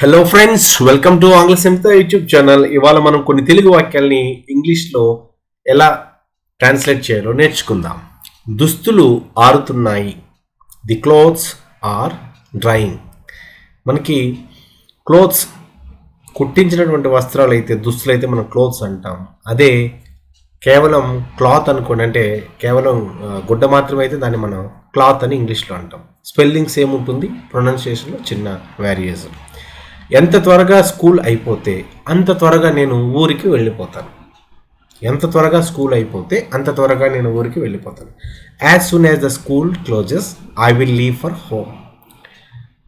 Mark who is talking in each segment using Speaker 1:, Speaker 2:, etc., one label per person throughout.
Speaker 1: Hello friends, welcome to ఆంగ్ల సంహిత YouTube channel. ఇవాళ మనం కొన్ని తెలుగు వాక్యాల్ని ఇంగ్లీష్లో ఎలా ట్రాన్స్లేట్ చేయాలో నేర్చుకుందాం. దుస్తులు ఆరుతున్నాయి. The clothes are drying. మనకి క్లోత్స్ కుట్టించినటువంటి వస్త్రాలు అయితే దుస్తులు అయితే మనం క్లోత్స్ అంటాం. అదే కేవలం క్లాత్ అనుకోండి, అంటే కేవలం గుడ్డ మాత్రమే అయితే దాన్ని మనం క్లాత్ అని ఇంగ్లీష్లో అంటాం. స్పెల్లింగ్ సేమ్ ఉంటుంది, ప్రొనౌన్సియేషన్లో చిన్న వేరియేషన్. ఎంత త్వరగా స్కూల్ అయిపోతే అంత త్వరగా నేను ఊరికి వెళ్ళిపోతాను. ఎంత త్వరగా స్కూల్ అయిపోతే అంత త్వరగా నేను ఊరికి వెళ్ళిపోతాను. As soon as the school closes I will leave for home.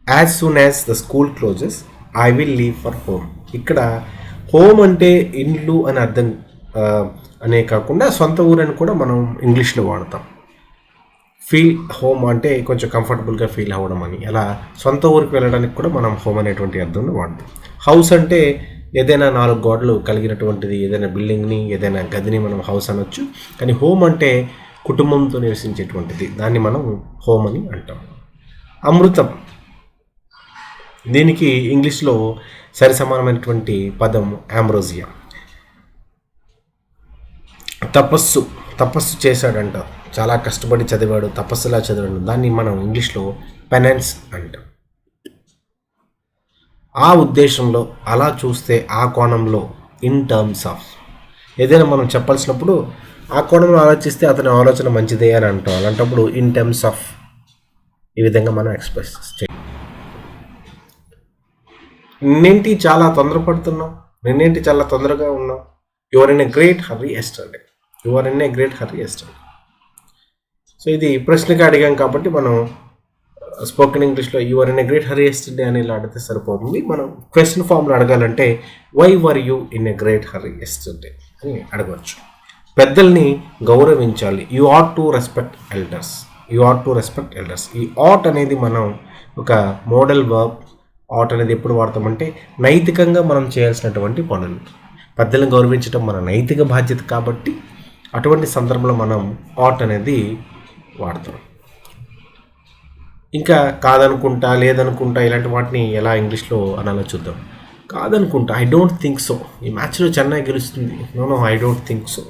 Speaker 1: As soon as the school closes I will leave for home. ఇక్కడ హోమ్ అంటే ఇల్లు అని అర్థం అనే కాకుండా సొంత ఊరని కూడా మనం ఇంగ్లీష్లో వాడతాం. ఫీల్ హోమ్ అంటే కొంచెం కంఫర్టబుల్గా ఫీల్ అవ్వడం అని. అలా సొంత ఊరికి వెళ్ళడానికి కూడా మనం హోమ్ అనేటువంటి అర్థంలో వాడతాం. హౌస్ అంటే ఏదైనా 4 గోడలు కలిగినటువంటిది, ఏదైనా బిల్డింగ్ని, ఏదైనా గదిని మనం హౌస్ అనొచ్చు. కానీ హోమ్ అంటే కుటుంబంతో నివసించేటువంటిది, దాన్ని మనం హోమ్ అని అంటాం. అమృతం, దీనికి ఇంగ్లీష్లో సరి సమానమైనటువంటి పదం ఆంబ్రోజియా. తపస్సు చేశాడంట, చాలా కష్టపడి చదివాడు, తపస్సులా చదివాడు, దాన్ని మనం ఇంగ్లీష్లో పెనెన్స్ అంటాం. ఆ ఉద్దేశంలో, అలా చూస్తే, ఆ కోణంలో, ఇన్ టర్మ్స్ ఆఫ్. ఏదైనా మనం చెప్పాల్సినప్పుడు ఆ కోణంలో ఆలోచిస్తే అతని ఆలోచన మంచిదే అని అంటాం. అలాంటప్పుడు ఇన్ టర్మ్స్ ఆఫ్, ఈ విధంగా మనం ఎక్స్ప్రెస్ చేయాలి. నిన్నేంటి చాలా తొందరపడుతున్నావు, నిన్నేంటి చాలా తొందరగా ఉన్నావు. You are in a great hurry yesterday. You are in a great hurry yesterday. So ఇది ప్రశ్నగా అడిగాం కాబట్టి మనం స్పోకెన్ ఇంగ్లీష్లో you are in a great hurry yesterday అని ఇలా అడిగితే సరిపోతుంది. మనం క్వశ్చన్ ఫామ్లో అడగాలంటే why were you in a great hurry yesterday అని అడగవచ్చు. పెద్దల్ని గౌరవించాలి. You ought to respect elders. You ought to respect elders. ఈ ఆట్ అనేది మనం ఒక మోడల్ వర్బ్. ఆట్ అనేది ఎప్పుడు వాడతామంటే నైతికంగా మనం చేయాల్సినటువంటి పనులు. పెద్దల్ని గౌరవించడం మన నైతిక బాధ్యత కాబట్టి అటువంటి సందర్భంలో మనం ఆట్ అనేది వాడతాం. ఇంకా కాదనుకుంటా, లేదనుకుంటా, ఇలాంటి వాటిని ఎలా ఇంగ్లీష్లో అనాలో చూద్దాం. కాదనుకుంటా, ఐ డోంట్ థింక్ సో. ఈ మ్యాచ్లో చెన్నై గెలుస్తుంది. No I don't think so.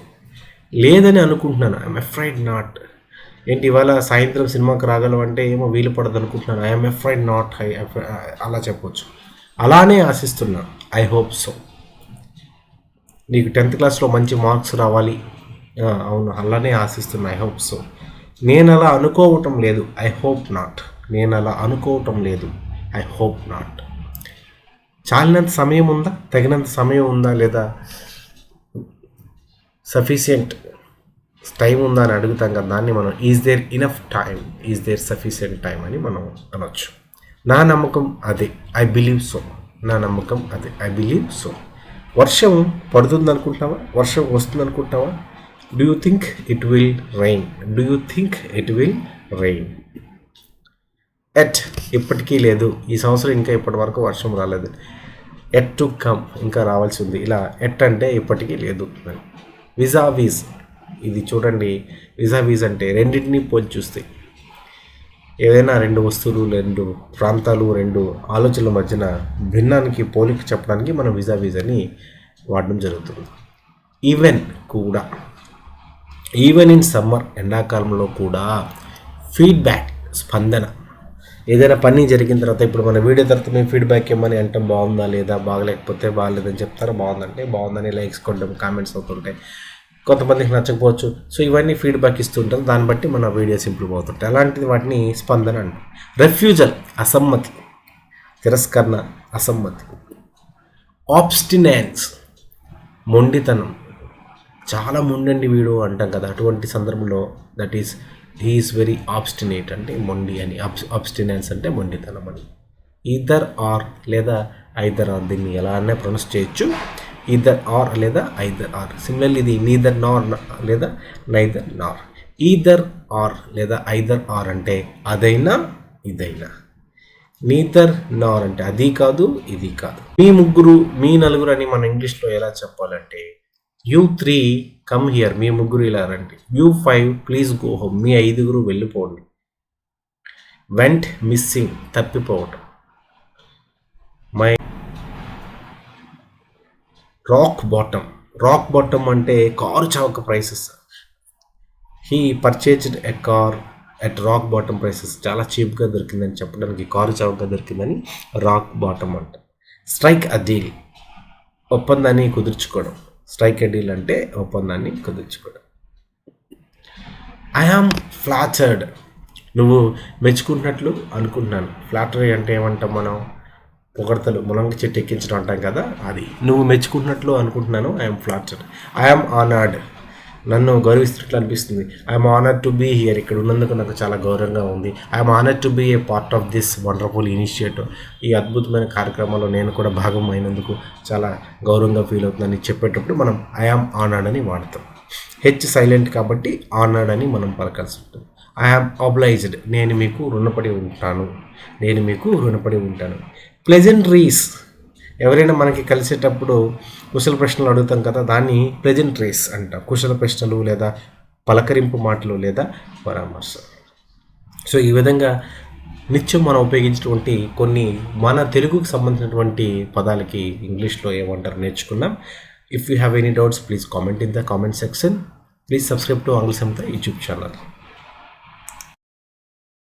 Speaker 1: లేదని అనుకుంటున్నాను, ఐఎమ్ ఎఫ్రైడ్ నాట్. ఏంటి ఇవాళ సాయంత్రం సినిమాకి రాగలవు అంటే ఏమో వీలు పడదు అనుకుంటున్నాను, ఐఎమ్ ఎఫ్రైడ్ నాట్. అలా చెప్పవచ్చు. అలానే ఆశిస్తున్నా, ఐ హోప్ సో. నీకు 10th క్లాస్లో మంచి మార్క్స్ రావాలి, అవును అలానే ఆశిస్తున్నా, ఐ హోప్ సో. నేను అలా అనుకోవటం లేదు, ఐ హోప్ నాట్. నేను అలా అనుకోవటం లేదు, ఐ హోప్ నాట్. చాలినంత సమయం ఉందా, తగినంత సమయం ఉందా, లేదా సఫిషియంట్ టైం ఉందా అని అడుగుతాం కదా, దాన్ని మనం is there enough time, is there sufficient time అని మనం అనొచ్చు. నా నమ్మకం అదే, ఐ బిలీవ్ సో. నా నమ్మకం అదే, ఐ బిలీవ్ సో. వర్షం పడుతుంది అనుకుంటున్నావా, వర్షం వస్తుంది అనుకుంటున్నావా. Do you think it will rain. Do you think it will rain. At, ఇప్పటికీ లేదు, ఈ సంవత్సరం ఇంకా ఇప్పటి వరకు వర్షం రాలేదు. ఎట్ టు కమ్, ఇంకా రావాల్సి ఉంది. ఇలా ఎట్ అంటే ఇప్పటికీ లేదు. విజావీజ్, ఇది చూడండి. విజావీజ్ అంటే రెండింటినీ పోల్చి చూస్తే, ఏదైనా 2 వస్తువులు, 2 ప్రాంతాలు, 2 ఆలోచనల మధ్యన భిన్నానికి పోలిక చెప్పడానికి మనం విజావీజ్ అని వాడడం జరుగుతుంది. ఈవెన్ కూడా, ఈవెన్ ఇన్ సమ్మర్, ఎండాకాలంలో కూడా. ఫీడ్బ్యాక్, స్పందన. ఏదైనా పని జరిగిన తర్వాత, ఇప్పుడు మన వీడియో తర్వాత మేము ఫీడ్బ్యాక్ ఇవ్వమని అంటాం, బాగుందా లేదా, బాగలేకపోతే బాగలేదని చెప్తారా, బాగుందంటే బాగుందని లైక్స్ కొట్టడం, కామెంట్స్ అవుతుంటాయి. కొంతమందికి నచ్చకపోవచ్చు. సో ఇవన్నీ ఫీడ్బ్యాక్ ఇస్తుంటారు, దాన్ని బట్టి మన వీడియోస్ ఇంప్రూవ్ అవుతుంటాయి. అలాంటిది వాటిని స్పందన అంటాం. రెఫ్యూజల్, అసమ్మతి, తిరస్కరణ, అసమ్మతి. ఆబ్స్టినెన్స్, మొండితనం. చాలా మొండండి వీడు అంటాం కదా, అటువంటి సందర్భంలో that is he is very obstinate అంటే మొండి అని. ఆబ్స్టినెన్స్ అంటే మొండితనం అని. ఈదర్ ఆర్ లేదా ఐదర్ ఆర్, దీన్ని ఎలా అన్నా ప్రొనౌన్స్ చేయొచ్చు. ఈదర్ ఆర్ లేదా ఐదర్ ఆర్. సిమిలర్లీ ఇది నీదర్ నార్ లేదా నైదర్ నార్. ఈదర్ ఆర్ లేదా ఐదర్ ఆర్ అంటే అదైనా ఇదైనా. నీదర్ నార్ అంటే అది కాదు ఇది కాదు. మీ ముగ్గురు, మీ నలుగురు అని మన ఇంగ్లీష్లో ఎలా చెప్పాలంటే యూ 3 కమ్ హియర్. మీ ముగ్గురు ఇలా రండి. You 5 please go home. మీ 5గురు వెళ్ళిపోండి. వెంట్ మిస్సింగ్, తప్పిపోవటం. మై రాక్ బాటమ్ అంటే కారు చౌక prices. He purchased a car at rock bottom prices. చాలా చీప్గా దొరికిందని చెప్పడానికి కారు చౌకగా దొరికిందని రాక్ బాటమ్ అంట. స్ట్రైక్ అ డీల్, ఒప్పందాన్ని కుదుర్చుకోవడం. స్ట్రైక్ ఎ డీల్ అంటే ఒప్పందాన్ని కుదుర్చుకోవడం. ఐ ఆమ్ ఫ్లాటర్డ్, నువ్వు మెచ్చుకున్నట్లు అనుకుంటున్నాను. ఫ్లాటరీ అంటే ఏమంటాం మనం? పొగడతలు, మునంగి చెట్టు ఎక్కించడం అంటాం కదా, అది. నువ్వు మెచ్చుకున్నట్లు అనుకుంటున్నాను, ఐఎమ్ ఫ్లాటర్డ్. ఐఎమ్ ఆనర్డ్, నన్ను గౌరవిస్తున్నట్లు అనిపిస్తుంది. I'm honoured to be here, ఇక్కడ ఉన్నందుకు నాకు చాలా గౌరవంగా ఉంది. I'm honoured to be a part of this wonderful initiative, ఈ అద్భుతమైన కార్యక్రమంలో నేను కూడా భాగం అయినందుకు చాలా గౌరవంగా ఫీల్ అవుతుందని చెప్పేటప్పుడు మనం ఐఆమ్ ఆనర్డ్ అని వాడతాం. హెచ్ సైలెంట్ కాబట్టి ఆనర్డ్ అని మనం పలకాల్సి ఉంటుంది. ఐఆమ్ ఆబ్లైజ్డ్, నేను మీకు రుణపడి ఉంటాను. ప్లెజెంట్రీస్, ఎవరైనా మనకి కలిసేటప్పుడు కుశల ప్రశ్నలు అడుగుతాం కదా, దాన్ని ప్లెజెంట్రీస్ అంటాం. కుశల ప్రశ్నలు లేదా పలకరింపు మాటలు లేదా పరామర్శ. సో ఈ విధంగా నిత్యం మనం ఉపయోగించినటువంటి కొన్ని మన తెలుగుకు సంబంధించినటువంటి పదాలకి ఇంగ్లీష్లో ఏమంటారు నేర్చుకున్నాం. If you have any doubts please comment in the comment section. Please subscribe to ఆంగ్ల సంహిత యూట్యూబ్ ఛానల్.